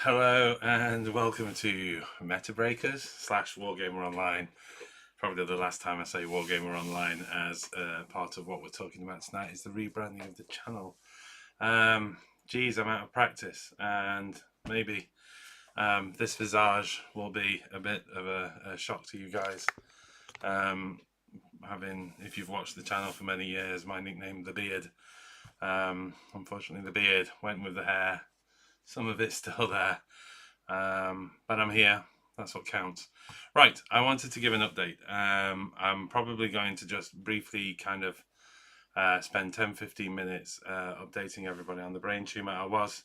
Hello and welcome to Metabreakers / WargamerOnline. Probably the last time I say WargamerOnline as part of what we're talking about tonight is the rebranding of the channel. Geez, I'm out of practice, and maybe this visage will be a bit of a shock to you guys. If you've watched the channel for many years, my nickname, The Beard. Unfortunately, the beard went with the hair. Some of it's still there. But I'm here. That's what counts. Right, I wanted to give an update. I'm probably going to just briefly kind of spend 10-15 minutes updating everybody on the brain tumor. I was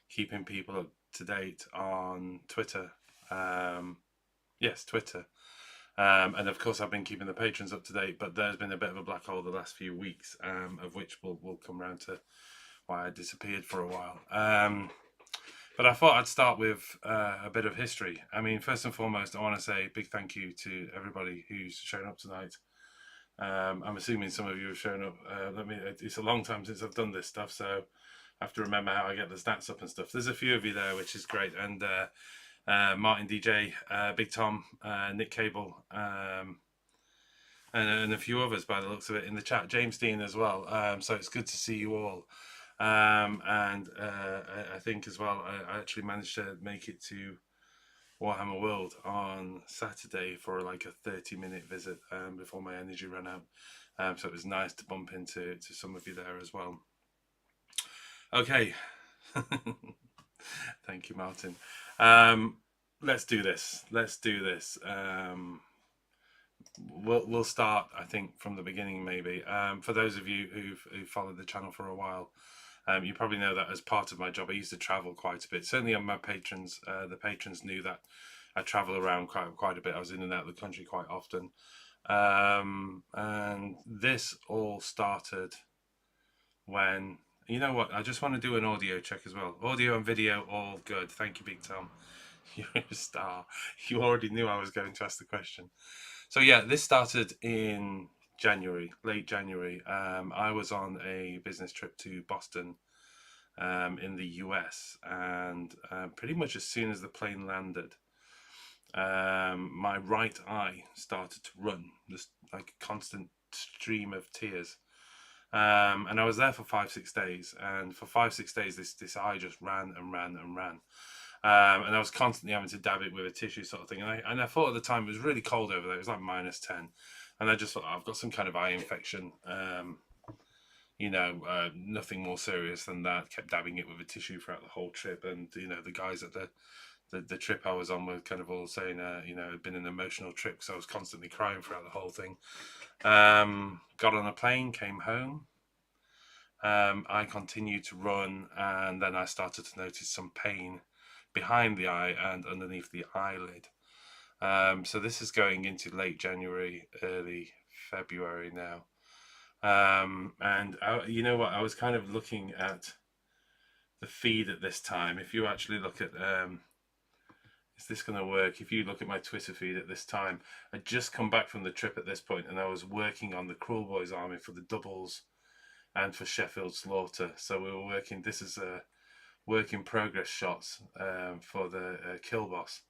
keeping people up to date on Twitter. Yes, Twitter. And of course, I've been keeping the patrons up to date, but there's been a bit of a black hole the last few weeks, of which we'll come round to why I disappeared for a while. But I thought I'd start with a bit of history. I mean, first and foremost, I want to say a big thank you to everybody who's shown up tonight. I'm assuming some of you have shown up. It's a long time since I've done this stuff, so I have to remember how I get the stats up and stuff. There's a few of you there, which is great. And Martin DJ, Big Tom, Nick Cable, and a few others by the looks of it in the chat. James Dean as well. So it's good to see you all. I think as well, I actually managed to make it to Warhammer World on Saturday for like a 30-minute visit before my energy ran out. So it was nice to bump into some of you there as well. Okay. Thank you, Martin. Let's do this. We'll start, I think, from the beginning, maybe. For those of you who've followed the channel for a while, you probably know that as part of my job, I used to travel quite a bit. Certainly on my patrons, the patrons knew that I travel around quite a bit. I was in and out of the country quite often. And this all started when, you know what, I just want to do an audio check as well. Audio and video, all good. Thank you, Big Tom. You're a star. You already knew I was going to ask the question. So yeah, this started in January, late January. I was on a business trip to Boston in the US, and pretty much as soon as the plane landed, my right eye started to run, just like a constant stream of tears. And I was there for 5-6 days, and for 5-6 days this eye just ran and ran and ran. And I was constantly having to dab it with a tissue sort of thing. And I thought at the time it was really cold over there. It was like -10. And I just thought, I've got some kind of eye infection. Nothing more serious than that. Kept dabbing it with a tissue throughout the whole trip. And, the guys at the trip I was on were kind of all saying, it'd been an emotional trip because I was constantly crying throughout the whole thing. Got on a plane, came home. I continued to run, and then I started to notice some pain behind the eye and underneath the eyelid. So this is going into late January, early February now. You know what, I was kind of looking at the feed at this time. If you actually look at, is this going to work? If you look at my Twitter feed at this time, I'd just come back from the trip at this point, and I was working on the Cruel Boys Army for the doubles and for Sheffield Slaughter. So we were working, this is a work in progress shots for the kill boss.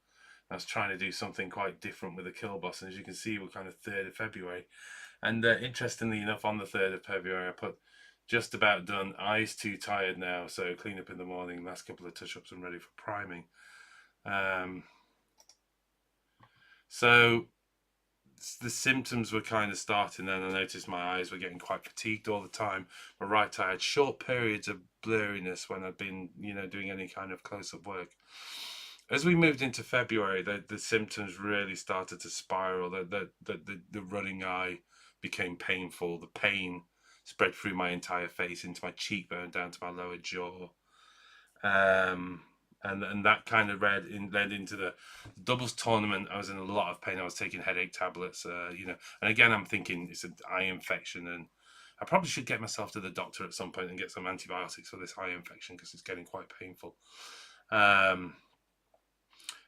I was trying to do something quite different with the kill boss, and as you can see, we're kind of 3rd of February. And interestingly enough, on the 3rd of February, I put just about done, eyes too tired now, so clean up in the morning, last couple of touch-ups and ready for priming. So the symptoms were kind of starting then. I noticed my eyes were getting quite fatigued all the time. My right eye had short periods of blurriness when I'd been, doing any kind of close-up work. As we moved into February, the symptoms really started to spiral. The running eye became painful. The pain spread through my entire face, into my cheekbone, down to my lower jaw. And that kind of led into the doubles tournament. I was in a lot of pain. I was taking headache tablets, and again, I'm thinking it's an eye infection, and I probably should get myself to the doctor at some point and get some antibiotics for this eye infection because it's getting quite painful.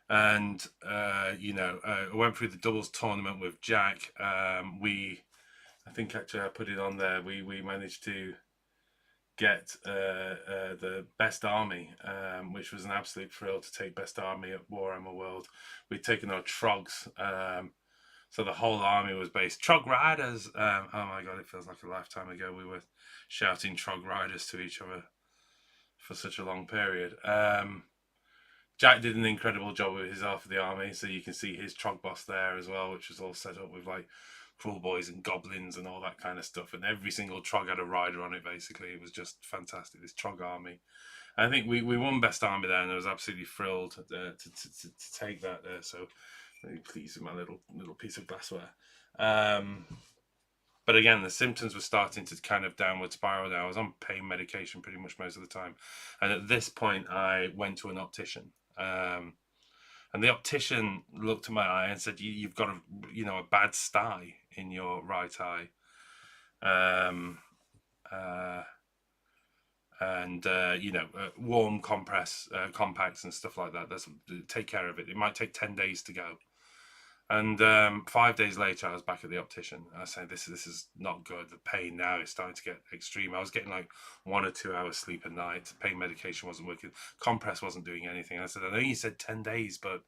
I went through the doubles tournament with Jack. I think actually I put it on there. We managed to get the Best Army, which was an absolute thrill to take Best Army at Warhammer World. We'd taken our Trogs, so the whole army was based Trog Riders. Oh my god, it feels like a lifetime ago. We were shouting Trog Riders to each other for such a long period. Jack did an incredible job with his half of the army, so you can see his Trog boss there as well, which was all set up with like cruel boys and goblins and all that kind of stuff. And every single Trog had a rider on it, basically. It was just fantastic, this Trog army. I think we won Best Army there, and I was absolutely thrilled to take that there. So really pleased with my little piece of glassware. But again, the symptoms were starting to kind of downward spiral now. I was on pain medication pretty much most of the time. And at this point, I went to an optician. And the optician looked at my eye and said, "You've got a bad sty in your right eye, warm compacts and stuff like that. Take care of it. It might take 10 days to go." And 5 days later, I was back at the optician. I said, "This is not good. The pain now is starting to get extreme." I was getting like 1 or 2 hours sleep a night. Pain medication wasn't working. Compress wasn't doing anything. I said, "I know you said 10 days, but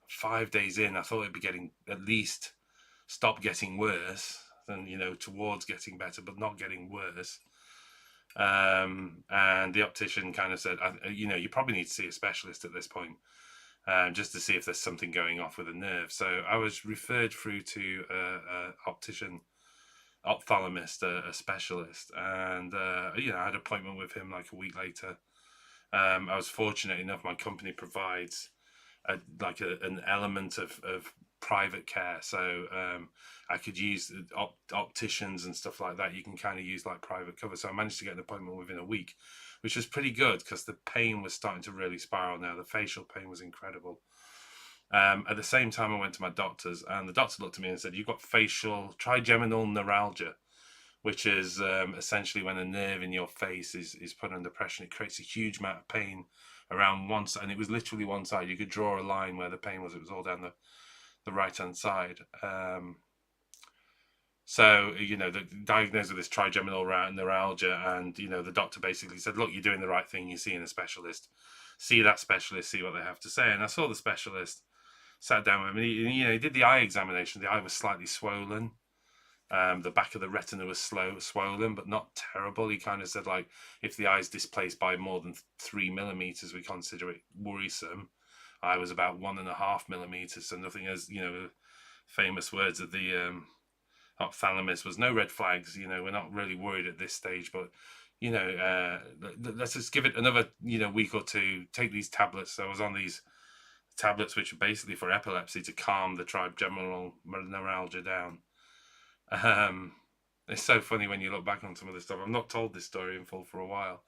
5 days in, I thought it'd be getting at least stop getting worse than towards getting better, but not getting worse." And the optician kind of said, "You probably need to see a specialist at this point." Just to see if there's something going off with the nerve. So I was referred through to an optician, ophthalmist, a specialist, and I had an appointment with him like a week later. I was fortunate enough; my company provides an element of private care, so I could use opticians and stuff like that. You can kind of use like private cover. So I managed to get an appointment within a week, which was pretty good because the pain was starting to really spiral now. The facial pain was incredible. At the same time, I went to my doctors, and the doctor looked at me and said, "You've got facial trigeminal neuralgia," which is essentially when a nerve in your face is put under pressure. It creates a huge amount of pain around one side, and it was literally one side. You could draw a line where the pain was. It was all down the right-hand side. So, the diagnosed with this trigeminal neuralgia, and, the doctor basically said, "Look, you're doing the right thing. You're seeing a specialist. See that specialist, see what they have to say." And I saw the specialist, sat down with him, and he did the eye examination. The eye was slightly swollen. The back of the retina was swollen, but not terrible. He kind of said, like, if the eye is displaced by more than 3 millimeters, we consider it worrisome. I was about 1.5 millimeters, so nothing as, famous words of the ophthalmist was no red flags. We're not really worried at this stage, but let's just give it another week or two. Take these tablets. So I was on these tablets, which are basically for epilepsy, to calm the trigeminal neuralgia down. It's so funny when you look back on some of this stuff. I've not told this story in full for a while,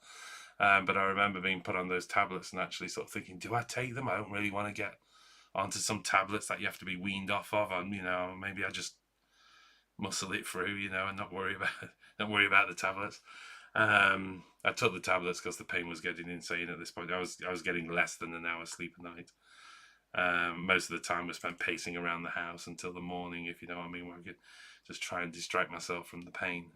but I remember being put on those tablets and actually sort of thinking, do I take them? I don't really want to get onto some tablets that you have to be weaned off of, and maybe I just muscle it through, and not worry about the tablets. I took the tablets because the pain was getting insane at this point. I was getting less than an hour's sleep a night. Most of the time was spent pacing around the house until the morning, if you know what I mean, where I could just try and distract myself from the pain.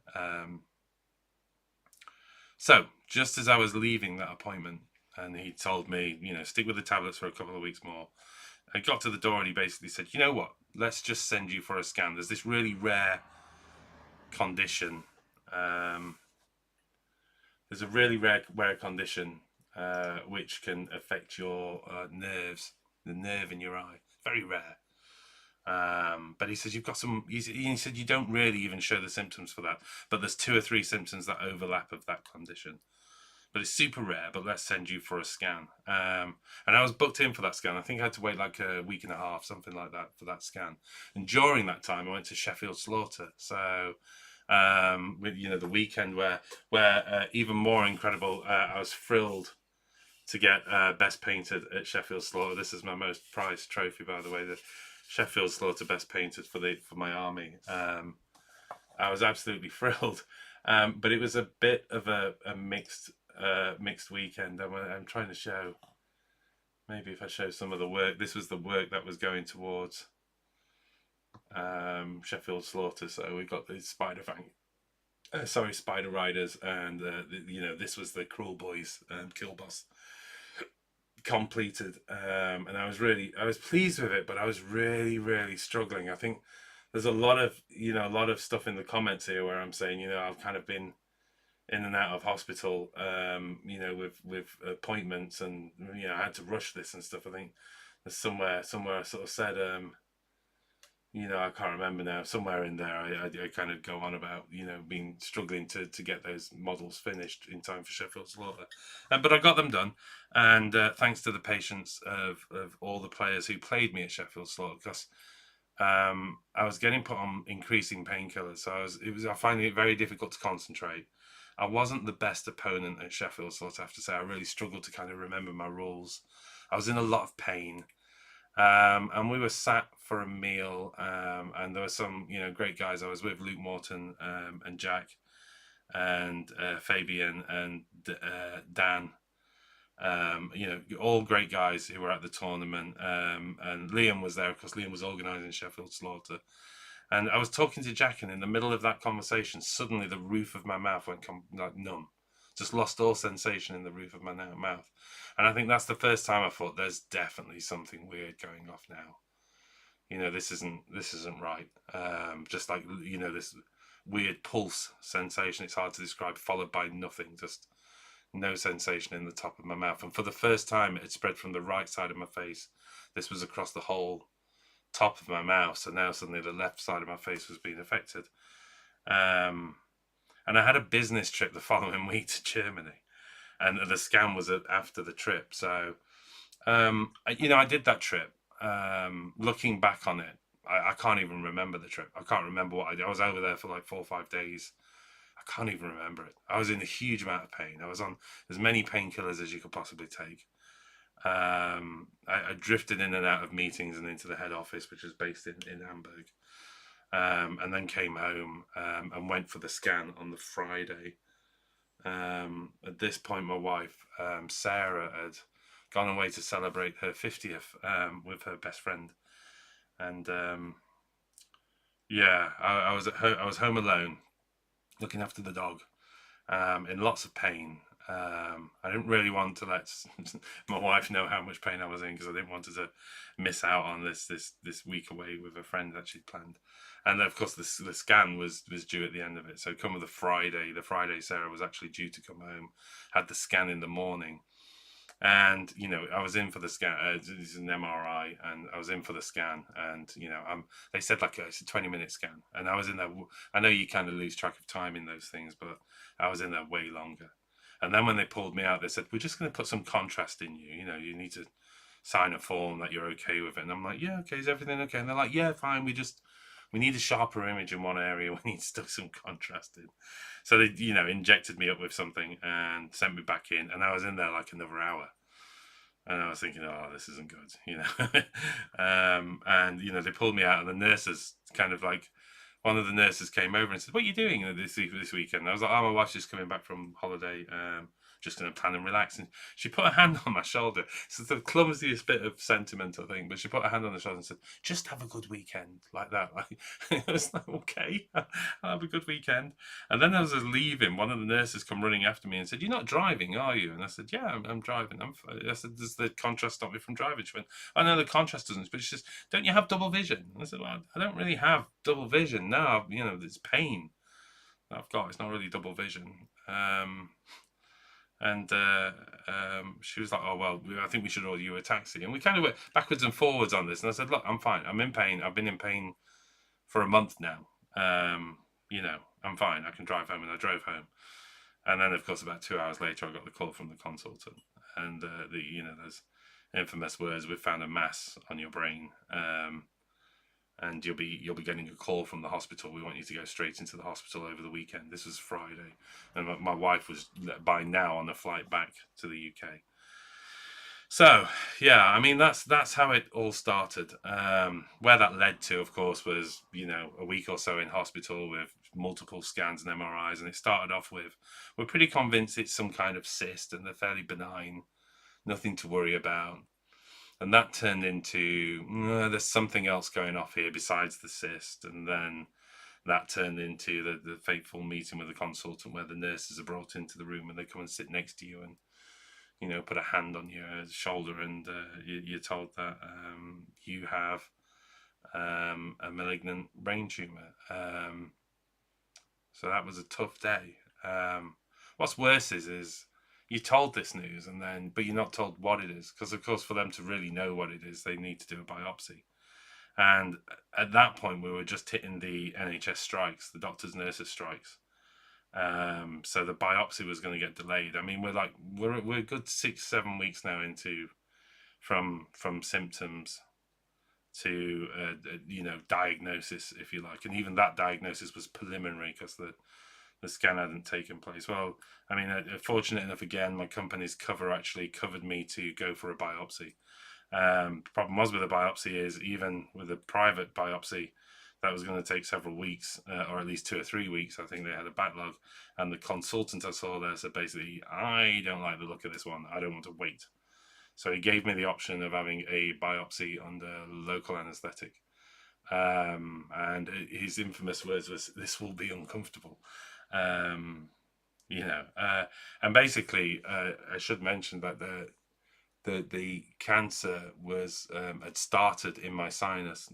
So just as I was leaving that appointment, and he told me, stick with the tablets for a couple of weeks more, I got to the door and he basically said, "You know what, let's just send you for a scan. There's this really rare condition. There's a really rare condition which can affect your nerves, the nerve in your eye. Very rare. But he says you've got some. He said you don't really even show the symptoms for that, but there's 2 or 3 symptoms that overlap of that condition. But it's super rare. But let's send you for a scan." And I was booked in for that scan. I think I had to wait like a week and a half, something like that, for that scan. And during that time, I went to Sheffield Slaughter. So with the weekend where even more incredible, I was thrilled to get best painted at Sheffield Slaughter. This is my most prized trophy, by the way, the Sheffield Slaughter best painted for my army. I was absolutely thrilled, but it was a bit of a mixed weekend. I'm trying to show, maybe if I show some of the work. This was the work that was going towards Sheffield Slaughter. So we got the Spider Fang Spider Riders, and this was the Cruel Boys kill boss completed, and I was pleased with it, but I was really struggling. I think there's a lot of stuff in the comments here where I'm saying, I've kind of been in and out of hospital, with appointments, and I had to rush this and stuff. I think there's somewhere I sort of said, I can't remember now. Somewhere in there, I kind of go on about being struggling to get those models finished in time for Sheffield Slaughter, but I got them done, and thanks to the patience of all the players who played me at Sheffield Slaughter, because I was getting put on increasing painkillers, so I finding it very difficult to concentrate. I wasn't the best opponent at Sheffield Slaughter, I have to say. I really struggled to kind of remember my rules. I was in a lot of pain. And we were sat for a meal, and there were some, great guys. I was with Luke Morton, and Jack, and Fabian, and Dan. All great guys who were at the tournament. And Liam was there because Liam was organising Sheffield Slaughter. And I was talking to Jack, and in the middle of that conversation, suddenly the roof of my mouth went like numb. Just lost all sensation in the roof of my mouth. And I think that's the first time I thought there's definitely something weird going off now. This isn't right. Just like, this weird pulse sensation. It's hard to describe, followed by nothing, just no sensation in the top of my mouth. And for the first time, it spread from the right side of my face. This was across the whole top of my mouth. So now suddenly the left side of my face was being affected. And I had a business trip the following week to Germany, and the scan was after the trip. So, I did that trip. Looking back on it, I can't even remember the trip. I can't remember what I did. I was over there for like 4 or 5 days. I can't even remember it. I was in a huge amount of pain. I was on as many painkillers as you could possibly take. I drifted in and out of meetings and into the head office, which is based in Hamburg. And then came home, and went for the scan on the Friday. At this point, my wife, Sarah, had gone away to celebrate her 50th, with her best friend. And I was home alone, looking after the dog, in lots of pain. I didn't really want to let my wife know how much pain I was in, because I didn't want her to miss out on this week away with a friend that she'd planned. And of course, the scan was due at the end of it. So come the Friday Sarah was actually due to come home, had the scan in the morning. And I was in for the scan. It's an MRI, and I was in for the scan. And they said like it's a 20-minute scan, and I was in there. I know you kind of lose track of time in those things, but I was in there way longer. And then when they pulled me out, they said, we're just going to put some contrast in you. You need to sign a form that you're okay with it. And I'm like, yeah, okay, is everything okay? And they're like, yeah, fine. We need a sharper image in one area. We need still some contrast in. So they, injected me up with something and sent me back in. And I was in there like another hour. And I was thinking, oh, this isn't good, and, they pulled me out, and the nurses kind of like, one of the nurses came over and said, what are you doing this weekend? And I was like, oh, my wife's just coming back from holiday. Just going to plan and relax. And she put her hand on my shoulder. It's the clumsiest bit of sentiment, I think. But she put her hand on the shoulder and said, just have a good weekend. Like that. Like, I was like, okay, I'll have a good weekend. And then as I was leaving, one of the nurses come running after me and said, you're not driving, are you? And I said, yeah, I'm driving. I said, does the contrast stop me from driving? She went, oh, no, the contrast doesn't. But she says, don't you have double vision? And I said, well, I don't really have double vision. No, there's pain that I've got. It's not really double vision. And she was like, oh, well, I think we should order you a taxi. And we kind of went backwards and forwards on this. And I said, look, I'm fine. I'm in pain. I've been in pain for a month now. I'm fine. I can drive home. And I drove home. And then, of course, about 2 hours later, I got the call from the consultant. And, those infamous words, we've found a mass on your brain. And you'll be getting a call from the hospital. We want you to go straight into the hospital over the weekend. This was Friday, and my wife was by now on a flight back to the UK. So yeah, I mean that's how it all started. Where that led to, of course, was a week or so in hospital with multiple scans and MRIs, and it started off with, we're pretty convinced it's some kind of cyst, and they're fairly benign, nothing to worry about. And that turned into, there's something else going off here besides the cyst. And then that turned into the fateful meeting with the consultant, where the nurses are brought into the room and they come and sit next to you and, you know, put a hand on your shoulder, and you're told that you have a malignant brain tumor. So that was a tough day. What's worse is you're told this news, and then but you're not told what it is, because of course for them to really know what it is, they need to do a biopsy. And at that point, we were just hitting the NHS strikes, the doctors, nurses strikes. So the biopsy was going to get delayed. I mean, we're a good 6-7 weeks now into from symptoms to you know, diagnosis, if you like, and even that diagnosis was preliminary because the scan hadn't taken place. Well, I mean, fortunate enough, again, my company's cover actually covered me to go for a biopsy. The problem was with the biopsy is, even with a private biopsy, that was going to take several weeks, or at least 2 or 3 weeks. I think they had a backlog, and the consultant I saw there said basically, I don't like the look of this one. I don't want to wait. So he gave me the option of having a biopsy under local anaesthetic. And his infamous words was, "This will be uncomfortable." You know, and basically, I should mention that the cancer was had started in my sinuses,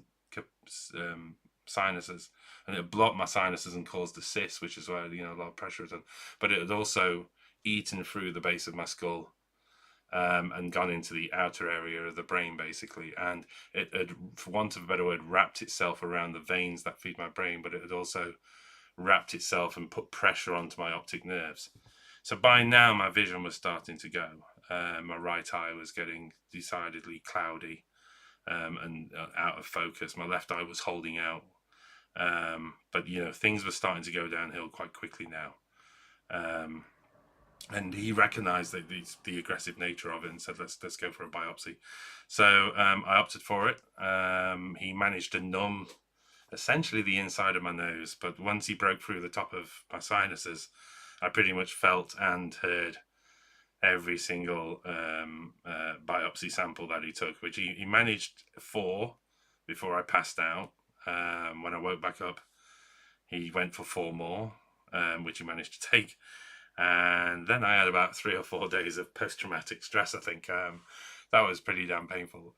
and it blocked my sinuses and caused a cyst, which is why, you know, a lot of pressure was on. But it had also eaten through the base of my skull, and gone into the outer area of the brain, basically. And it had, for want of a better word, wrapped itself around the veins that feed my brain, but it had also wrapped itself and put pressure onto my optic nerves. So by now, my vision was starting to go. My right eye was getting decidedly cloudy, and out of focus. My left eye was holding out. But, you know, things were starting to go downhill quite quickly now. And he recognised the aggressive nature of it and said, let's go for a biopsy. So I opted for it. He managed to numb essentially the inside of my nose, but once he broke through the top of my sinuses, I pretty much felt and heard every single biopsy sample that he took, which he managed 4 before I passed out. When I woke back up, he went for 4 more, which he managed to take. And then I had about 3 or 4 days of post-traumatic stress, I think. That was pretty damn painful.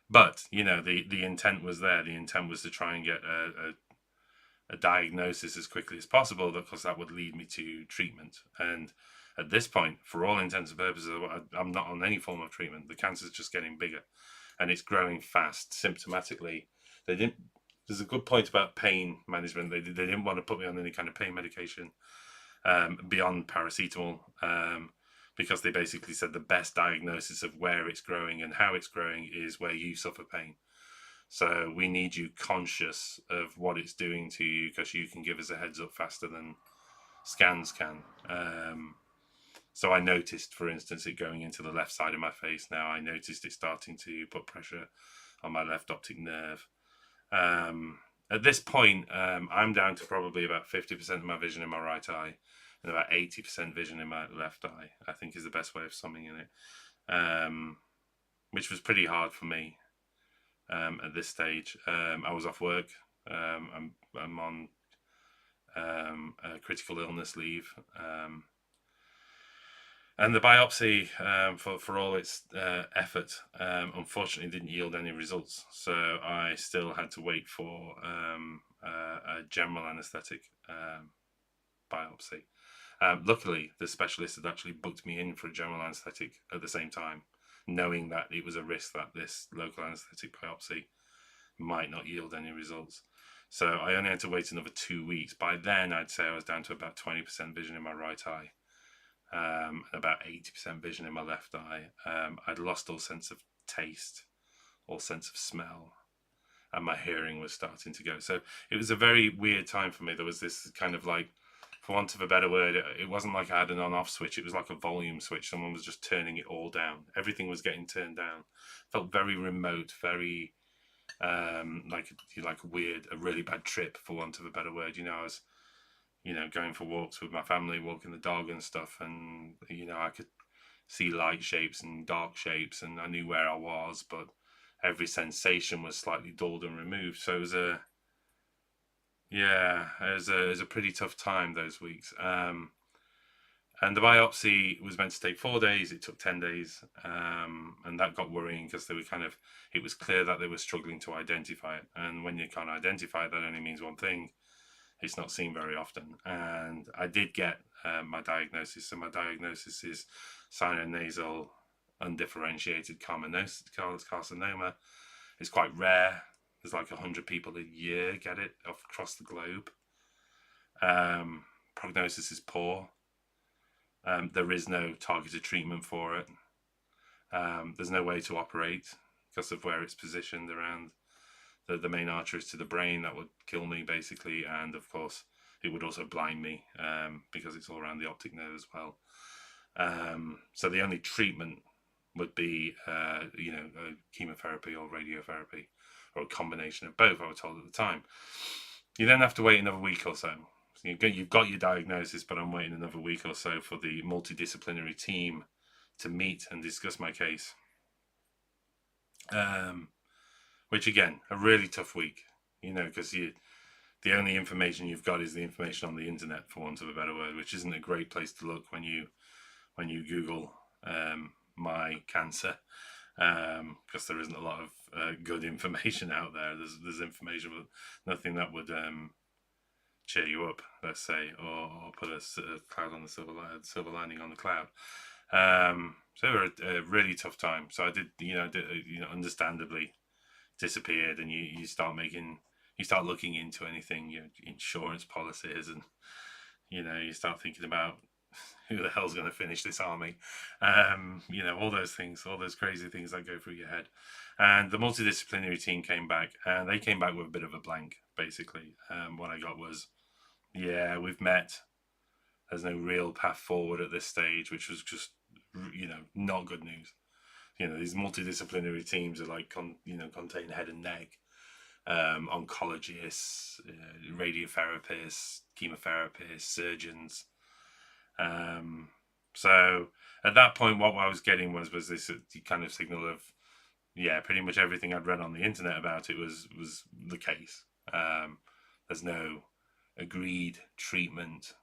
But, you know, the intent was there. The intent was to try and get a diagnosis as quickly as possible, because that would lead me to treatment. And at this point, for all intents and purposes, I'm not on any form of treatment. The cancer's just getting bigger, and it's growing fast, symptomatically. There's a good point about pain management. They didn't want to put me on any kind of pain medication beyond paracetamol, because they basically said the best diagnosis of where it's growing and how it's growing is where you suffer pain. So we need you conscious of what it's doing to you, because you can give us a heads up faster than scans can. So I noticed, for instance, it going into the left side of my face now. I noticed it starting to put pressure on my left optic nerve. At this point, I'm down to probably about 50% of my vision in my right eye and about 80% vision in my left eye, I think is the best way of summing it, which was pretty hard for me at this stage. I was off work. I'm on critical illness leave. And the biopsy, for all its effort, unfortunately didn't yield any results. So I still had to wait for a general anaesthetic biopsy. Luckily, the specialist had actually booked me in for a general anaesthetic at the same time, knowing that it was a risk that this local anaesthetic biopsy might not yield any results. So I only had to wait another 2 weeks. By then, I'd say I was down to about 20% vision in my right eye. About 80% vision in my left eye. I'd lost all sense of taste, all sense of smell, and my hearing was starting to go. So it was a very weird time for me. There was this kind of, like, for want of a better word, it wasn't like I had an on-off switch. It was like a volume switch. Someone was just turning it all down. Everything was getting turned down. Felt very remote, very like weird, a really bad trip, for want of a better word. You know, I was, you know, going for walks with my family, walking the dog and stuff, and, you know, I could see light shapes and dark shapes, and I knew where I was, but every sensation was slightly dulled and removed. So it was Yeah, it was a pretty tough time those weeks. And the biopsy was meant to take 4 days. It took 10 days. And that got worrying because they were it was clear that they were struggling to identify it. And when you can't identify it, that only means one thing. It's not seen very often. And I did get my diagnosis. So my diagnosis is sinonasal undifferentiated carcinoma. It's quite rare. There's like 100 people a year get it across the globe. Prognosis is poor. There is no targeted treatment for it. There's no way to operate because of where it's positioned around the main arteries to the brain. That would kill me basically, and of course it would also blind me because it's all around the optic nerve as well. So the only treatment would be chemotherapy or radiotherapy, or a combination of both, I was told at the time. You then have to wait another week or so. You've got your diagnosis, but I'm waiting another week or so for the multidisciplinary team to meet and discuss my case. Which again, a really tough week, because the only information you've got is the information on the internet, for want of a better word, which isn't a great place to look when you Google my cancer, because there isn't a lot of good information out there. There's information, but nothing that would cheer you up, let's say, or put a cloud on the silver lining on the cloud. So it was a really tough time. So I did, understandably disappeared, and you start looking into anything, insurance policies, and you start thinking about who the hell's going to finish this army, all those things, all those crazy things that go through your head. And the multidisciplinary team came back, and they came back with a bit of a blank, basically. What I got was, yeah, we've met. There's no real path forward at this stage, which was just, not good news. These multidisciplinary teams are like, contain head and neck, oncologists, radiotherapists, chemotherapists, surgeons. So at that point, what I was getting was this kind of signal of, yeah, pretty much everything I'd read on the internet about it was the case. There's no agreed treatment,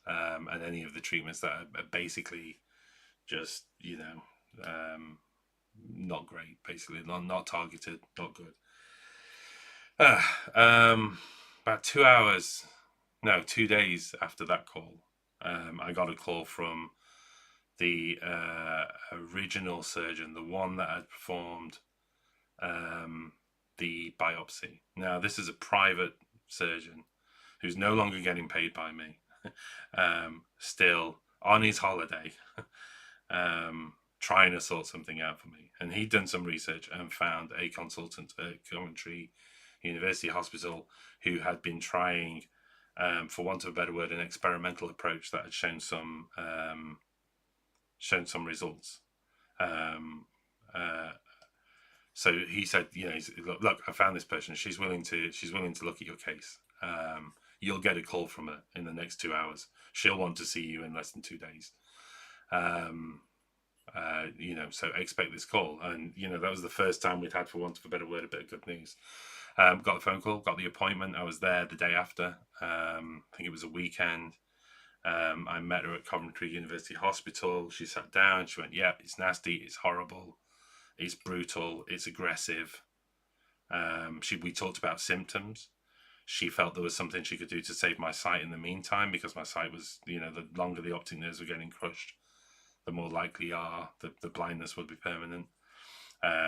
and any of the treatments that are basically just, not great, basically, not targeted, not good. About 2 days after that call, I got a call from the original surgeon, the one that had performed the biopsy. Now, this is a private surgeon who's no longer getting paid by me, still on his holiday, trying to sort something out for me. And he'd done some research and found a consultant at Coventry University Hospital who had been trying, for want of a better word, an experimental approach that had shown some results. So he said, look, I found this person. She's willing to look at your case. You'll get a call from her in the next 2 hours. She'll want to see you in less than 2 days. So expect this call. And, that was the first time we'd had, for want of a better word, a bit of good news. Got the phone call, got the appointment. I was there the day after. I think it was a weekend. I met her at Coventry University Hospital. She sat down. She went, yeah, it's nasty. It's horrible. It's brutal. It's aggressive. We talked about symptoms. She felt there was something she could do to save my sight in the meantime, because my sight was, the longer the optic nerves were getting crushed, the more likely the blindness would be permanent.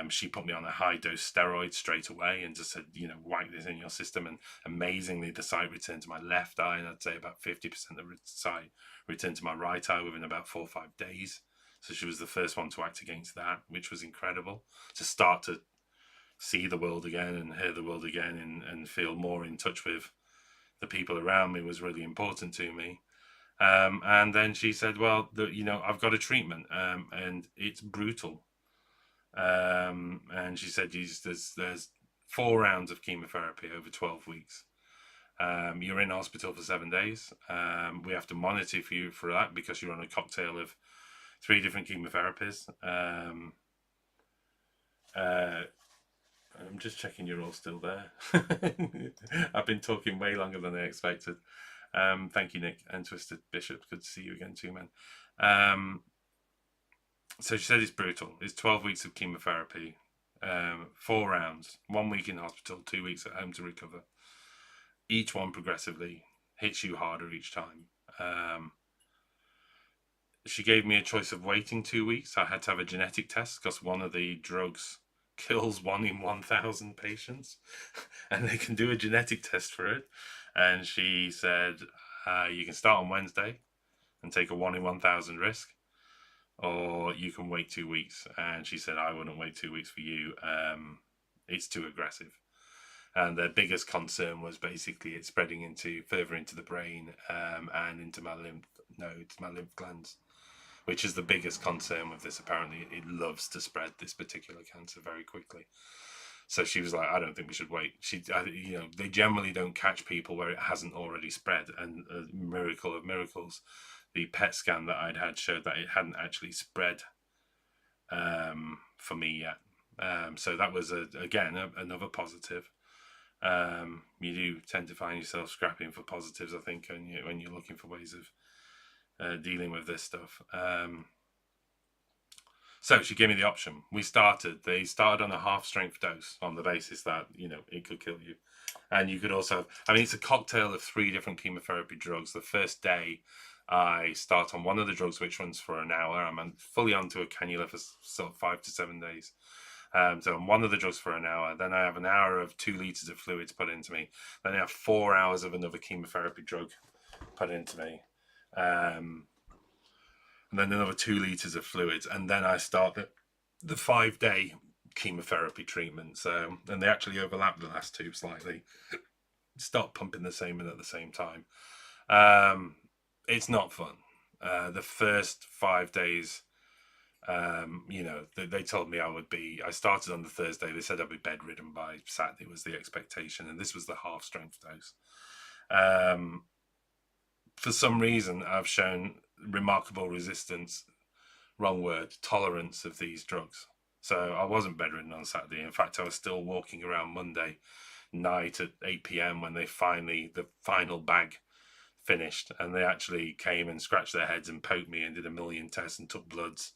She put me on a high-dose steroid straight away and just said, whack this in your system. And amazingly, the sight returned to my left eye, and I'd say about 50% of the sight returned to my right eye within about 4 or 5 days. So she was the first one to act against that, which was incredible. To start to see the world again and hear the world again, and feel more in touch with the people around me was really important to me. And then she said, well, I've got a treatment, and it's brutal. And she said, there's 4 rounds of chemotherapy over 12 weeks. You're in hospital for 7 days. We have to monitor you for that, because you're on a cocktail of 3 different chemotherapies. I'm just checking you're all still there. I've been talking way longer than I expected. Thank you, Nick and Twisted Bishop. Good to see you again too, man. Um, so she said it's brutal. It's 12 weeks of chemotherapy, 4 rounds, 1 week in hospital, 2 weeks at home to recover. Each one progressively hits you harder each time. She gave me a choice of waiting 2 weeks. I had to have a genetic test because one of the drugs kills 1 in 1,000 patients, and they can do a genetic test for it. And she said, you can start on Wednesday and take a 1 in 1,000 risk, or you can wait 2 weeks. And she said, I wouldn't wait 2 weeks for you. It's too aggressive. And their biggest concern was basically it spreading further into the brain, and into my lymph nodes, my lymph glands, which is the biggest concern with this. Apparently, it loves to spread this particular cancer very quickly. So she was like, I don't think we should wait. They generally don't catch people where it hasn't already spread. And a miracle of miracles, the PET scan that I'd had showed that it hadn't actually spread for me yet. So that was, another positive. You do tend to find yourself scrapping for positives, I think, when you're looking for ways of dealing with this stuff. So she gave me the option. They started on a half strength dose on the basis that, it could kill you. And you could also, it's a cocktail of 3 different chemotherapy drugs. The first day I start on one of the drugs, which runs for an hour. I'm fully onto a cannula for sort of 5 to 7 days. So I'm one of the drugs for an hour. Then I have an hour of 2 liters of fluids put into me. Then I have 4 hours of another chemotherapy drug put into me. And then another 2 liters of fluids, and then I start the 5-day chemotherapy treatment. So, and they actually overlap the last 2 slightly. Start pumping the same in at the same time. It's not fun. The first 5 days, they told me I started on the Thursday. They said I'd be bedridden by Saturday was the expectation, and this was the half strength dose. For some reason, I've shown remarkable resistance, tolerance of these drugs. So I wasn't bedridden on Saturday. In fact, I was still walking around Monday night at 8 p.m. when the final bag finished, and they actually came and scratched their heads and poked me and did a million tests and took bloods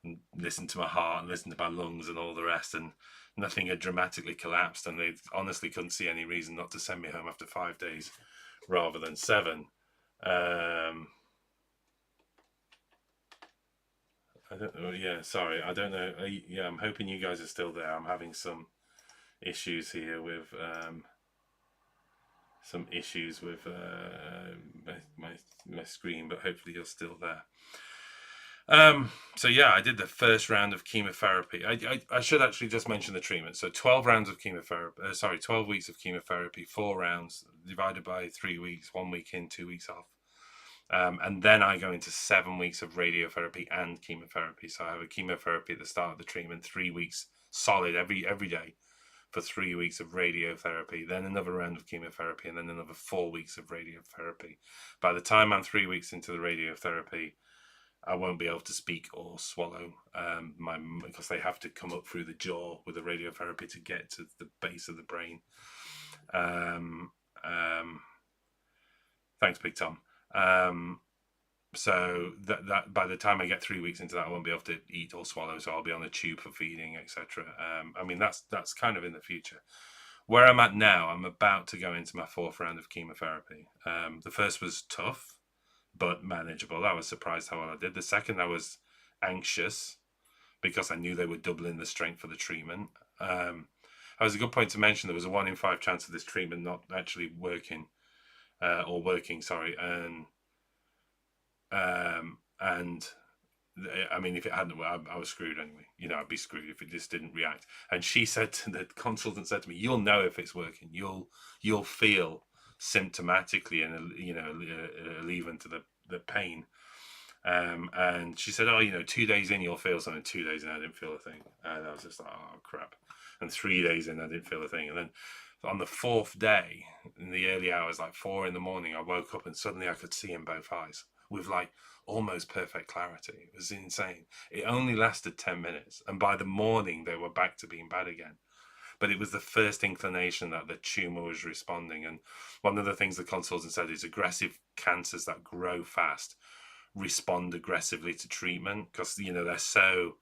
and listened to my heart and listened to my lungs and all the rest, and nothing had dramatically collapsed, and they honestly couldn't see any reason not to send me home after 5 days rather than 7. I don't know. Yeah, sorry. I don't know. I'm hoping you guys are still there. I'm having some issues here with my screen, but hopefully you're still there. So yeah, I did the first round of chemotherapy. I should actually just mention the treatment. So 12 rounds of chemotherapy. 12 weeks of chemotherapy, 4 rounds divided by 3 weeks, 1 week in, 2 weeks off. And then I go into 7 weeks of radiotherapy and chemotherapy. So I have a chemotherapy at the start of the treatment, 3 weeks solid every day for 3 weeks of radiotherapy, then another round of chemotherapy, and then another 4 weeks of radiotherapy. By the time I'm 3 weeks into the radiotherapy, I won't be able to speak or swallow, because they have to come up through the jaw with the radiotherapy to get to the base of the brain. Thanks, Big Tom. So that by the time I get 3 weeks into that, I won't be able to eat or swallow, so I'll be on a tube for feeding, etc. That's kind of in the future. Where I'm at now, I'm about to go into my 4th round of chemotherapy. The first was tough, but manageable. I was surprised how well I did. The second, I was anxious because I knew they were doubling the strength for the treatment. That was a good point to mention. There was a 1 in 5 chance of this treatment not actually working, and if it hadn't, I was screwed anyway. I'd be screwed if it just didn't react. And the consultant said to me, "You'll know if it's working. You'll feel symptomatically and alleviant to the pain." And she said, "Oh, 2 days in, you'll feel something." 2 days in, I didn't feel a thing, and I was just like, "Oh crap!" And 3 days in, I didn't feel a thing, and then on the 4th day, in the early hours, like 4 in the morning, I woke up and suddenly I could see in both eyes with like almost perfect clarity. It was insane. It only lasted 10 minutes, and by the morning they were back to being bad again. but it was the first inclination that the tumour was responding. And one of the things the consultant said is aggressive cancers that grow fast respond aggressively to treatment, because they're so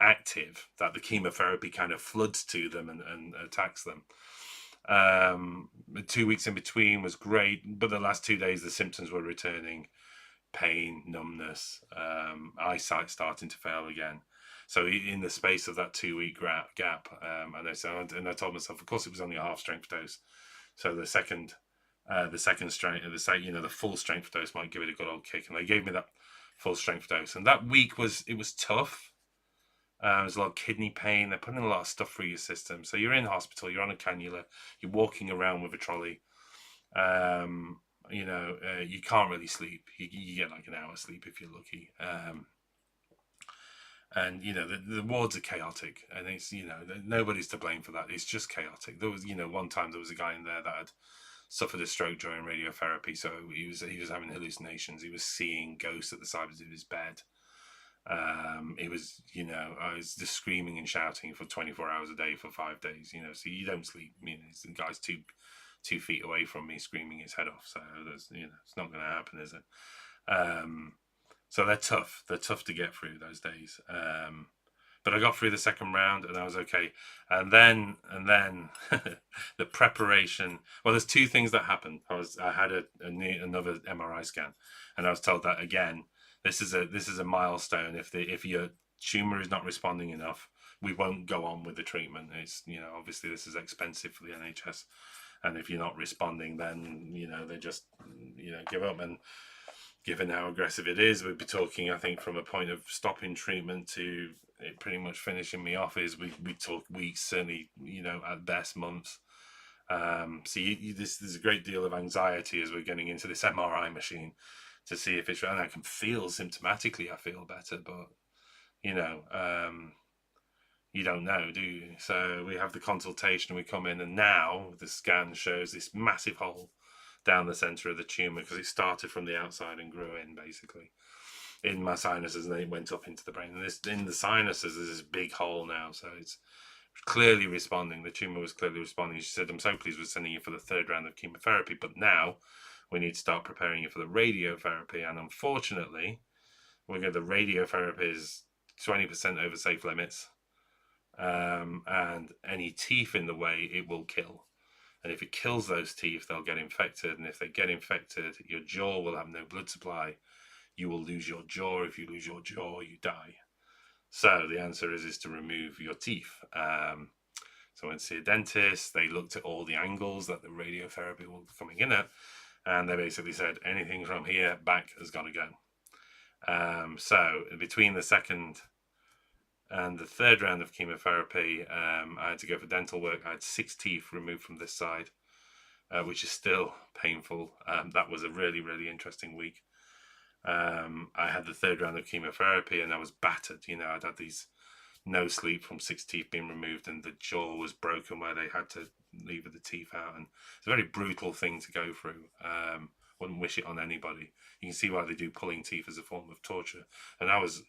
active that the chemotherapy kind of floods to them and attacks them. 2 weeks in between was great, but the last 2 days the symptoms were returning: pain, numbness, eyesight starting to fail again. So in the space of that 2 week gap, and I told myself, of course, it was only a half strength dose. So the second strength, the full strength dose might give it a good old kick, and they gave me that full strength dose. And that week was tough. There's a lot of kidney pain. They're putting a lot of stuff through your system. So you're in hospital, you're on a cannula, you're walking around with a trolley. You can't really sleep. You get like an hour's sleep if you're lucky. And the wards are chaotic, and it's nobody's to blame for that. It's just chaotic. There was one time there was a guy in there that had suffered a stroke during radiotherapy, so he was having hallucinations. He was seeing ghosts at the side of his bed. It was I was just screaming and shouting for 24 hours a day for 5 days. So you don't sleep. The guy's 2 feet away from me screaming his head off. So there's it's not going to happen, is it? So they're tough. They're tough to get through those days. But I got through the second round and I was okay. And then the preparation. Well, there's 2 things that happened. I had another MRI scan, and I was told that again, this is a milestone. If your tumor is not responding enough, we won't go on with the treatment. It's obviously this is expensive for the NHS, and if you're not responding, then they just give up. And given how aggressive it is, we'd be talking, I think, from a point of stopping treatment to it pretty much finishing me off, is we talk weeks, certainly at best months. So there's a great deal of anxiety as we're getting into this MRI machine to see if it's, and I can feel symptomatically I feel better, but you don't know, do you? So we have the consultation, we come in, and now the scan shows this massive hole down the center of the tumor, because it started from the outside and grew in, basically, in my sinuses, and then it went up into the brain. And in the sinuses, there's this big hole now, so it's clearly responding. The tumor was clearly responding. She said, "I'm so pleased we're sending you for the 3rd round of chemotherapy, but now we need to start preparing you for the radiotherapy." And unfortunately, the radiotherapy is 20% over safe limits, and any teeth in the way, it will kill. And if it kills those teeth, they'll get infected. And if they get infected, your jaw will have no blood supply. You will lose your jaw. If you lose your jaw, you die. So the answer is to remove your teeth. So I went to see a dentist. They looked at all the angles that the radiotherapy will be coming in at, and they basically said anything from here back has got to go. So between the 2nd and the 3rd round of chemotherapy, I had to go for dental work. I had 6 teeth removed from this side, which is still painful. That was a really, really interesting week. I had the 3rd round of chemotherapy and I was battered. I'd had these no sleep from 6 teeth being removed, and the jaw was broken where they had to lever the teeth out. And it's a very brutal thing to go through. Wouldn't wish it on anybody. You can see why they do pulling teeth as a form of torture. And I was...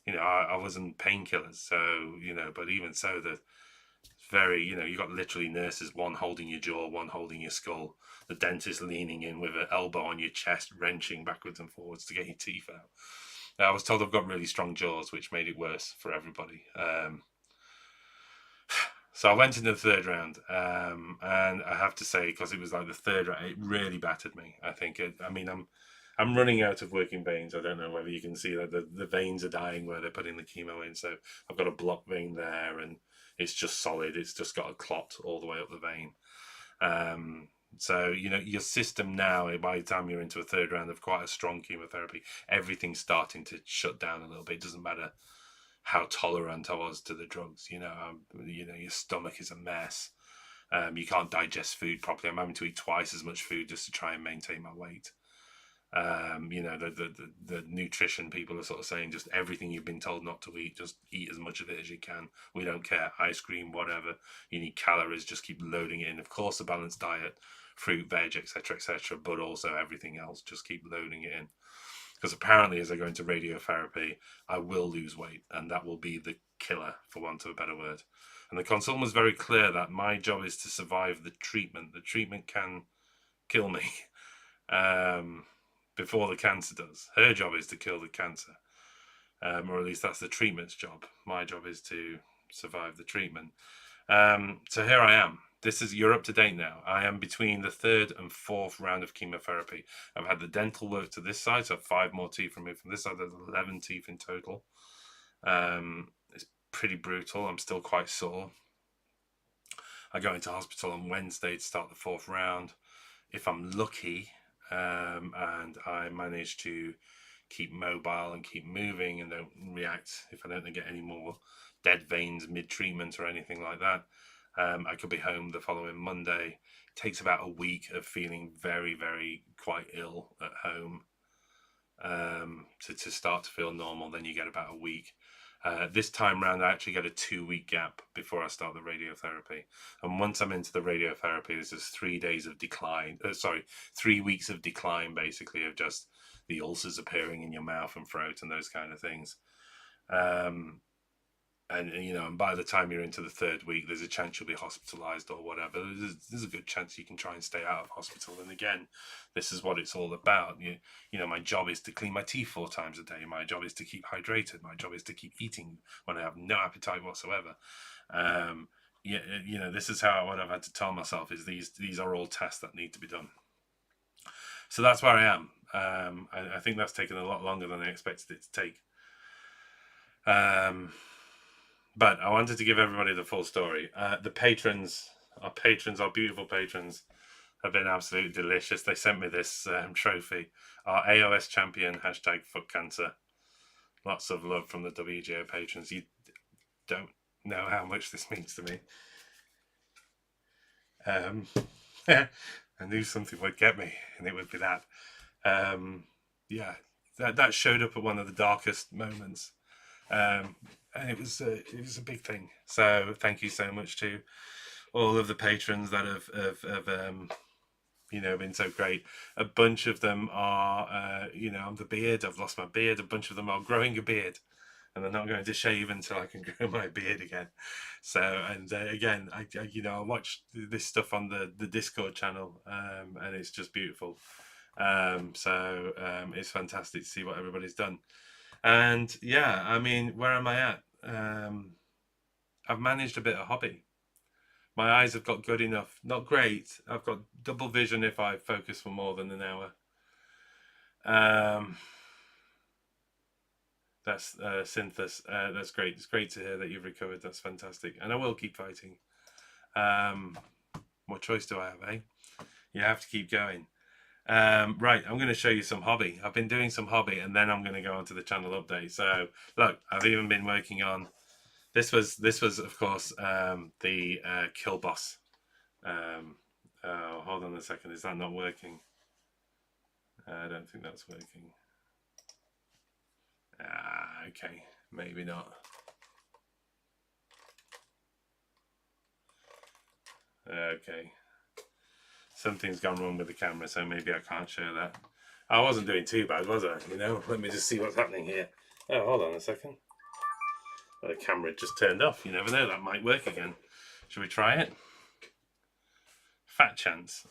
I wasn't painkillers, so, but even so, the very, you got literally nurses, one holding your jaw, one holding your skull, the dentist leaning in with an elbow on your chest, wrenching backwards and forwards to get your teeth out. I was told I've got really strong jaws, which made it worse for everybody. So I went into the 3rd round, and I have to say, because it was like the 3rd round, it really battered me. I think I'm running out of working veins. I don't know whether you can see that the veins are dying where they're putting the chemo in. So I've got a block vein there, and it's just solid. It's just got a clot all the way up the vein. So, your system now, by the time you're into a 3rd round of quite a strong chemotherapy, everything's starting to shut down a little bit. It doesn't matter how tolerant I was to the drugs. Your stomach is a mess. You can't digest food properly. I'm having to eat twice as much food just to try and maintain my weight. The nutrition people are sort of saying just everything you've been told not to eat, just eat as much of it as you can. We don't care. Ice cream, whatever. You need calories, just keep loading it in. Of course, a balanced diet, fruit, veg, etc., but also everything else, just keep loading it in. because apparently as I go into radiotherapy, I will lose weight, and that will be the killer, for want of a better word. And the consultant was very clear that my job is to survive the treatment. The treatment can kill me before the cancer does. Her job is to kill the cancer, or at least that's the treatment's job. My job is to survive the treatment. So here I am. You're up to date now. I am between the 3rd and 4th round of chemotherapy. I've had the dental work to this side, so 5 more teeth removed from this side. There's 11 teeth in total. It's pretty brutal. I'm still quite sore. I go into hospital on Wednesday to start the 4th round. If I'm lucky, and I manage to keep mobile and keep moving and don't react, if I don't get any more dead veins mid-treatment or anything like that, I could be home the following Monday. It takes about a week of feeling very, very quite ill at home to start to feel normal. Then you get about a week. This time round, I actually get a 2-week gap before I start the radiotherapy. And once I'm into the radiotherapy, there's just 3 days of decline. 3 weeks of decline, basically, of just the ulcers appearing in your mouth and throat and those kind of things. And by the time you're into the 3rd week, there's a chance you'll be hospitalized or whatever. There's a good chance you can try and stay out of hospital. And again, this is what it's all about. My job is to clean my teeth 4 times a day. My job is to keep hydrated. My job is to keep eating when I have no appetite whatsoever. This is what I've had to tell myself is these are all tests that need to be done. So that's where I am. I think that's taken a lot longer than I expected it to take. But I wanted to give everybody the full story. The patrons, our beautiful patrons, have been absolutely delicious. They sent me this trophy. Our AOS champion, #FuckCancer. Lots of love from the WGO patrons. You don't know how much this means to me. I knew something would get me, and it would be that. That showed up at one of the darkest moments. And it was a big thing. So thank you so much to all of the patrons that have been so great. A bunch of them are I'm the beard. I've lost my beard. A bunch of them are growing a beard, and they're not going to shave until I can grow my beard again. So again, I watch this stuff on the Discord channel, and it's just beautiful. It's fantastic to see what everybody's done. And where am I at? I've managed a bit of hobby. My eyes have got good enough, not great. I've got double vision if I focus for more than an hour. That's Synthus. That's great. It's great to hear that you've recovered. That's fantastic. And I will keep fighting. What choice do I have, eh? You have to keep going. Right, I'm going to show you some hobby. I've been doing some hobby, and then I'm going to go on to the channel update. So look, I've even been working on this was of course the kill boss. Hold on a second, is that not working? I don't think that's working. Okay, maybe not. Okay. Something's gone wrong with the camera, so maybe I can't show that. I wasn't doing too bad, was I? Let me just see what's happening here. Oh, hold on a second. The camera just turned off. You never know, that might work again. Should we try it? Fat chance.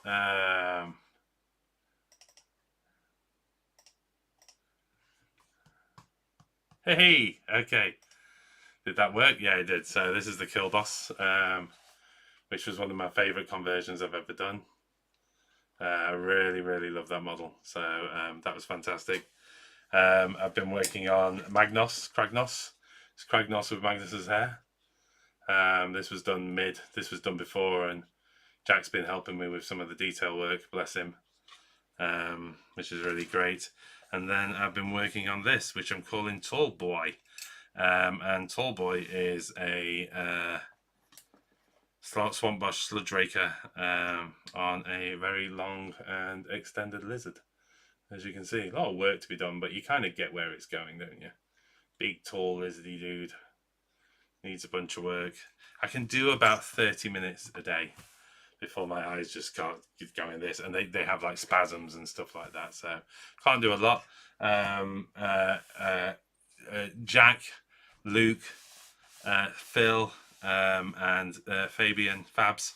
Hey, okay. Did that work? Yeah, it did. So this is the kill boss, which was one of my favourite conversions I've ever done. I really, really love that model. So that was fantastic. I've been working on Kragnos. It's Kragnos with Magnus's hair. This was done before, and Jack's been helping me with some of the detail work, bless him, which is really great. And then I've been working on this, which I'm calling Tall Boy. And Tall Boy is a Swamp Bosch Sludge Raker on a very long and extended lizard. As you can see, a lot of work to be done, but you kind of get where it's going, don't you? Big, tall, lizardy dude. Needs a bunch of work. I can do about 30 minutes a day before my eyes just can't keep going this, and they have like spasms and stuff like that, so can't do a lot. Jack, Luke, Phil, and Fabian Fabs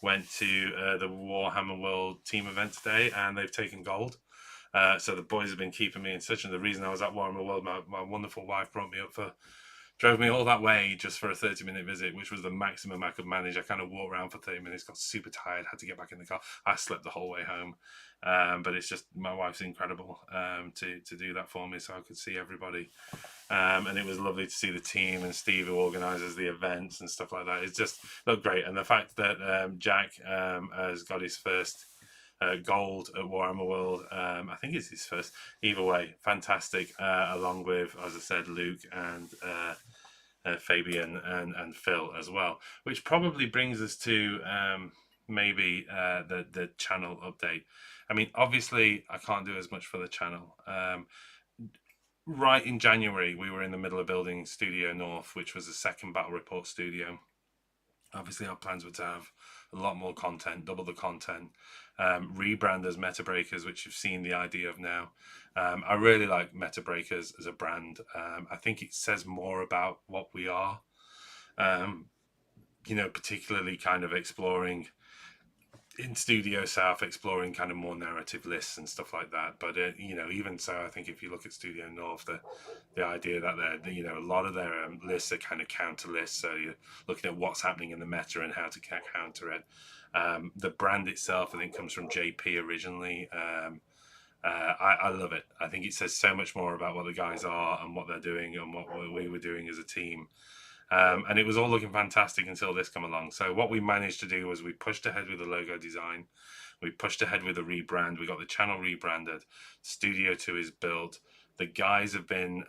went to the Warhammer World team event today, and they've taken gold. So the boys have been keeping me in touch, and the reason I was at Warhammer World, my wonderful wife drove me all that way just for a 30-minute visit, which was the maximum I could manage. I kind of walked around for 30 minutes, got super tired, had to get back in the car. I slept the whole way home. But it's just, my wife's incredible to do that for me, so I could see everybody. And it was lovely to see the team and Steve, who organises the events and stuff like that. It's just looked great. And the fact that Jack has got his first gold at Warhammer World, I think it's his first. Either way, fantastic. Along with, as I said, Luke and Fabian and Phil as well, which probably brings us to maybe the channel update. I mean, obviously, I can't do as much for the channel. Right in January, we were in the middle of building Studio North, which was a second battle report studio. Obviously, our plans were to have a lot more content, double the content, rebrand as Metabreakers, which you've seen the idea of now. I really like Metabreakers as a brand. I think it says more about what we are, particularly kind of exploring in Studio South, exploring kind of more narrative lists and stuff like that. But even so, I think if you look at Studio North, the idea that a lot of their lists are kind of counter lists. So you're looking at what's happening in the meta and how to counter it. The brand itself, I think, comes from JP originally. I love it. I think it says so much more about what the guys are and what they're doing and what we were doing as a team. And it was all looking fantastic until this come along. So what we managed to do was we pushed ahead with the logo design. We pushed ahead with the rebrand. We got the channel rebranded. Studio 2 is built. The guys have been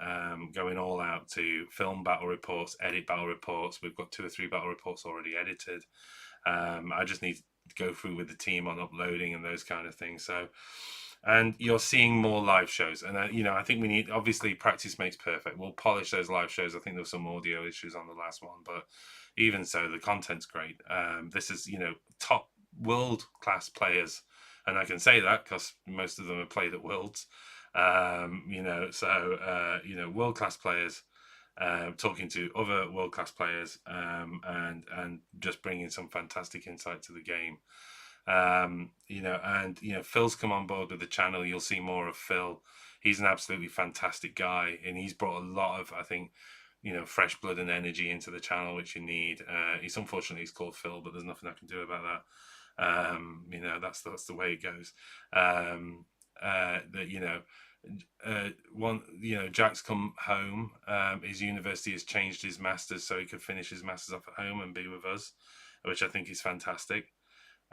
going all out to film battle reports, edit battle reports. We've got 2 or 3 battle reports already edited. I just need to go through with the team on uploading and those kind of things. And you're seeing more live shows, and I think we need, obviously, practice makes perfect. We'll polish those live shows. I think there were some audio issues on the last one, but even so, the content's great. This is top world class players, and I can say that because most of them have played at Worlds. World class players. Talking to other world class players, and just bringing some fantastic insight to the game. Phil's come on board with the channel. You'll see more of Phil. He's an absolutely fantastic guy, and he's brought a lot of, I think, fresh blood and energy into the channel, which you need. He's called Phil, but there's nothing I can do about that. That's the way it goes. Jack's come home. His university has changed his masters so he could finish his masters off at home and be with us, which I think is fantastic.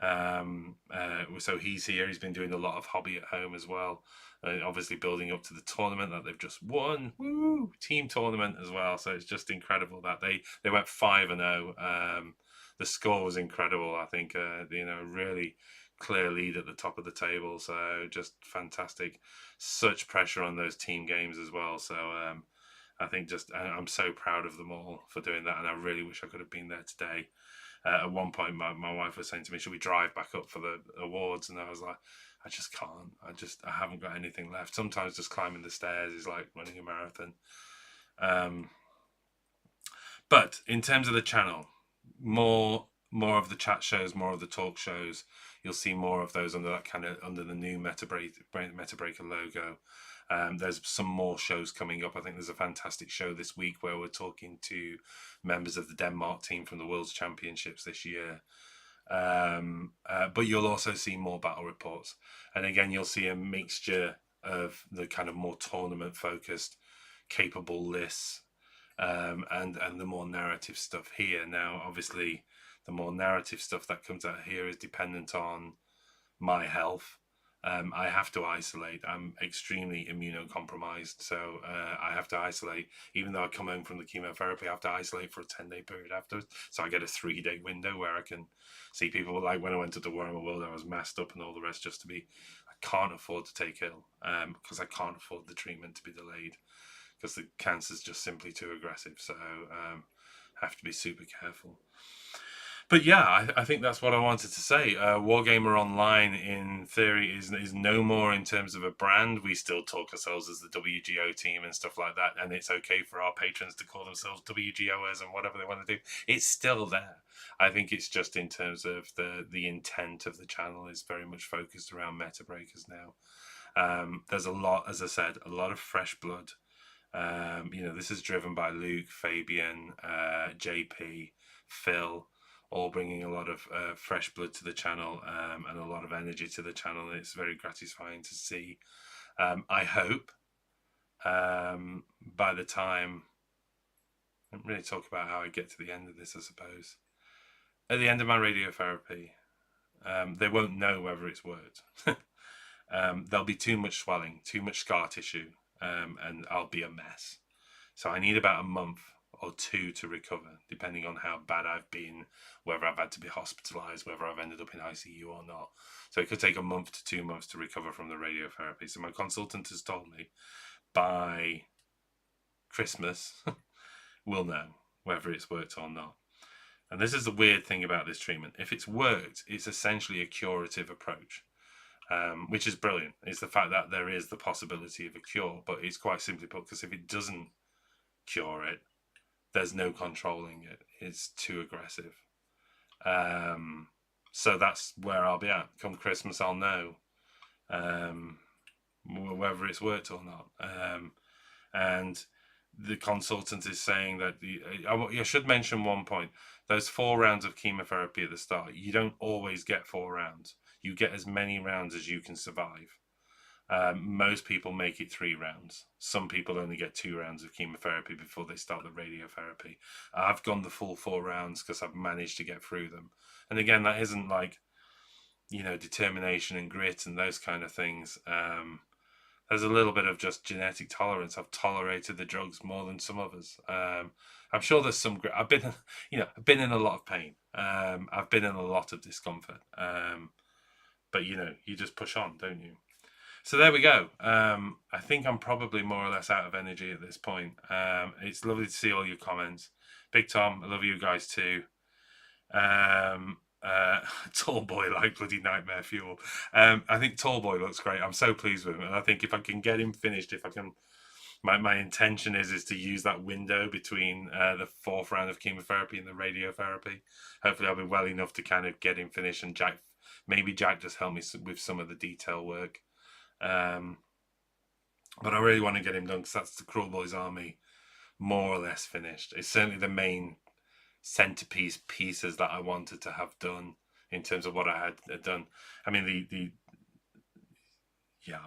So he's here. He's been doing a lot of hobby at home as well, obviously building up to the tournament that they've just won. Woo! Team tournament as well. So it's just incredible that they went 5-0. The score was incredible. I think really clear lead at the top of the table. So just fantastic. Such pressure on those team games as well. So I think I'm so proud of them all for doing that, and I really wish I could have been there today. At one point, my wife was saying to me, should we drive back up for the awards? And I was like, I just can't. I haven't got anything left. Sometimes just climbing the stairs is like running a marathon. But in terms of the channel, more of the chat shows, more of the talk shows. You'll see more of those under the new Metabreaker logo. There's some more shows coming up. I think there's a fantastic show this week where we're talking to members of the Denmark team from the World's Championships this year. But you'll also see more battle reports. And again, you'll see a mixture of the kind of more tournament focused, capable lists, and the more narrative stuff here. Now, obviously, the more narrative stuff that comes out here is dependent on my health. I have to isolate. I'm extremely immunocompromised, so I have to isolate. Even though I come home from the chemotherapy, I have to isolate for a 10-day period afterwards. So I get a 3-day window where I can see people. Like when I went to the Warhammer World, I was masked up and all the rest just to be. I can't afford to take ill because I can't afford the treatment to be delayed because the cancer is just simply too aggressive. So I have to be super careful. But yeah, I think that's what I wanted to say. Wargamer Online, in theory, is no more in terms of a brand. We still talk ourselves as the WGO team and stuff like that, and it's okay for our patrons to call themselves WGOers and whatever they want to do. It's still there. I think it's just in terms of the intent of the channel is very much focused around Metabreakers now. There's a lot, as I said, a lot of fresh blood. This is driven by Luke, Fabian, JP, Phil, all bringing a lot of fresh blood to the channel, and a lot of energy to the channel. It's very gratifying to see. I hope by the time, I don't really talk about how I get to the end of this, I suppose. At the end of my radiotherapy, they won't know whether it's worked. There'll be too much swelling, too much scar tissue, and I'll be a mess. So I need about a month or two to recover, depending on how bad I've been, whether I've had to be hospitalized, whether I've ended up in ICU or not. So it could take a month to 2 months to recover from the radiotherapy. So my consultant has told me by Christmas, we'll know whether it's worked or not. And this is the weird thing about this treatment. If it's worked, it's essentially a curative approach. Which is brilliant. It's the fact that there is the possibility of a cure, but it's quite simply put, because if it doesn't cure it, there's no controlling it. It's too aggressive. So that's where I'll be at. Come Christmas, I'll know whether it's worked or not. And the consultant is saying that I should mention one point. Those 4 rounds of chemotherapy at the start, you don't always get 4 rounds. You get as many rounds as you can survive. Most people make it 3 rounds. Some people only get 2 rounds of chemotherapy before they start the radiotherapy. I've gone the full 4 rounds because I've managed to get through them. And again, that isn't like, determination and grit and those kind of things. There's a little bit of just genetic tolerance. I've tolerated the drugs more than some others. I'm sure there's some. I've been in a lot of pain. I've been in a lot of discomfort. But you just push on, don't you? So there we go. I think I'm probably more or less out of energy at this point. It's lovely to see all your comments. Big Tom, I love you guys too. Tall boy like bloody nightmare fuel. I think Tall boy looks great. I'm so pleased with him, and I think if I can get him finished, if I can, my intention is to use that window between the 4th round of chemotherapy and the radiotherapy. Hopefully, I'll be well enough to kind of get him finished, and maybe Jack just help me with some of the detail work. But I really want to get him done because that's the Cruel Boys Army more or less finished. It's certainly the main centerpiece pieces that I wanted to have done in terms of what I had done. I mean, I'm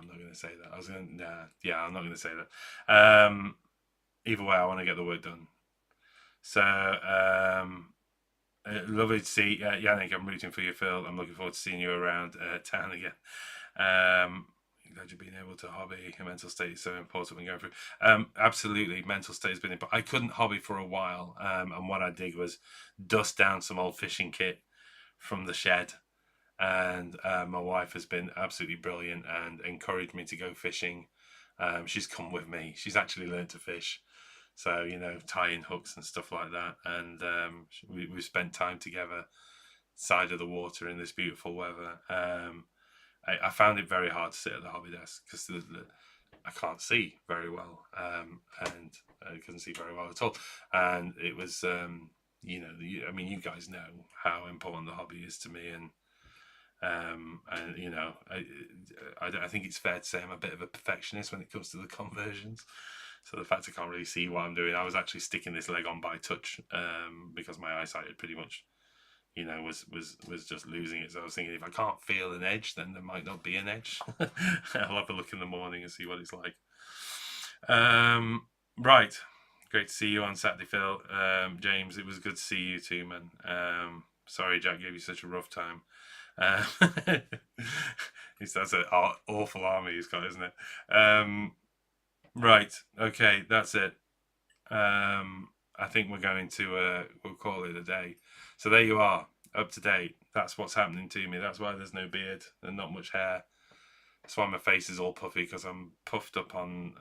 not going to say that. I'm not going to say that. Either way, I want to get the work done. So, lovely to see Yannick. I'm rooting for you, Phil. I'm looking forward to seeing you around town again. Glad you've been able to hobby. Your mental state is so important when going through. Absolutely, mental state has been important. I couldn't hobby for a while, and what I did was dust down some old fishing kit from the shed. And my wife has been absolutely brilliant and encouraged me to go fishing. She's come with me. She's actually learned to fish. So, tying hooks and stuff like that. And we've spent time together, side of the water in this beautiful weather. I found it very hard to sit at the hobby desk because I can't see very well, and I couldn't see very well at all. And it was, you guys know how important the hobby is to me, and I think it's fair to say I'm a bit of a perfectionist when it comes to the conversions. So the fact I can't really see what I'm doing, I was actually sticking this leg on by touch, because my eyesight had pretty much, was just losing it. So I was thinking, if I can't feel an edge, then there might not be an edge. I'll have a look in the morning and see what it's like. Right. Great to see you on Saturday, Phil. James, it was good to see you too, man. Sorry Jack gave you such a rough time. That's an awful army he's got, isn't it? Right. Okay, that's it. I think we're going to we'll call it a day. So there you are, up to date. That's what's happening to me. That's why there's no beard and not much hair. That's why my face is all puffy, because I'm puffed up on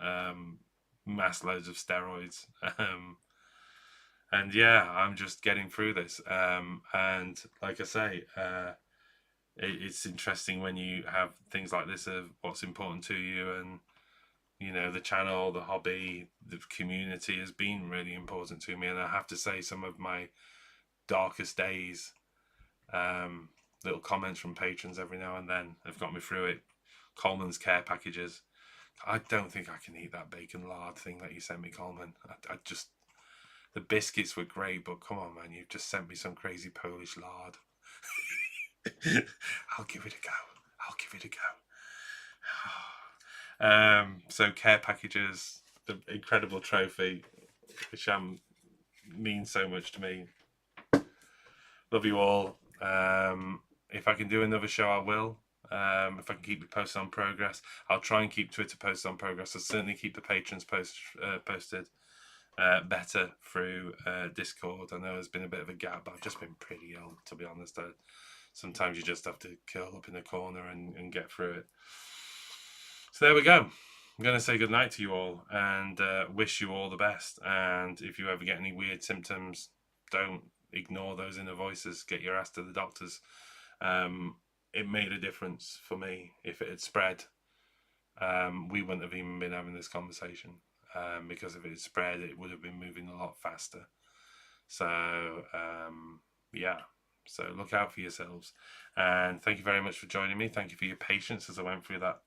mass loads of steroids. And yeah, I'm just getting through this. And like I say, it's interesting when you have things like this of what's important to you, and you know, the channel, the hobby, the community has been really important to me. And I have to say, some of my darkest days, um, little comments from patrons every now and then have got me through it. Coleman's care packages. I don't think I can eat that bacon lard thing that you sent me, Coleman. I just, the biscuits were great, but come on, man, you've just sent me some crazy Polish lard. I'll give it a go. I'll give it a go. So care packages, the incredible trophy, which means so much to me. Love you all. If I can do another show, I will. If I can keep you posted on progress, I'll try and keep Twitter posted on progress. I'll certainly keep the patrons posted better through Discord. I know there's been a bit of a gap, but I've just been pretty ill, to be honest. Sometimes you just have to curl up in the corner and get through it. So there we go. I'm going to say goodnight to you all and wish you all the best. And if you ever get any weird symptoms, don't ignore those inner voices. Get your ass to the doctors. It made a difference for me. If it had spread, we wouldn't have even been having this conversation, because if it had spread, it would have been moving a lot faster. So yeah, so look out for yourselves, and thank you very much for joining me. Thank you for your patience as I went through that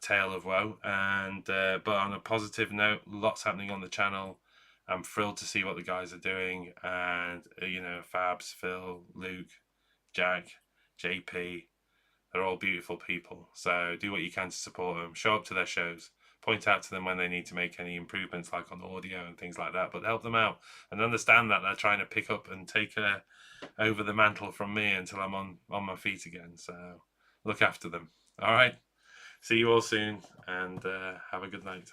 tale of woe. And but on a positive note, lots happening on the channel. I'm thrilled to see what the guys are doing, and you know, Fabs, Phil, Luke, Jack, JP, they're all beautiful people. So do what you can to support them. Show up to their shows. Point out to them when they need to make any improvements, like on audio and things like that. But help them out and understand that they're trying to pick up and take over the mantle from me until I'm on my feet again. So look after them. All right. See you all soon, and have a good night.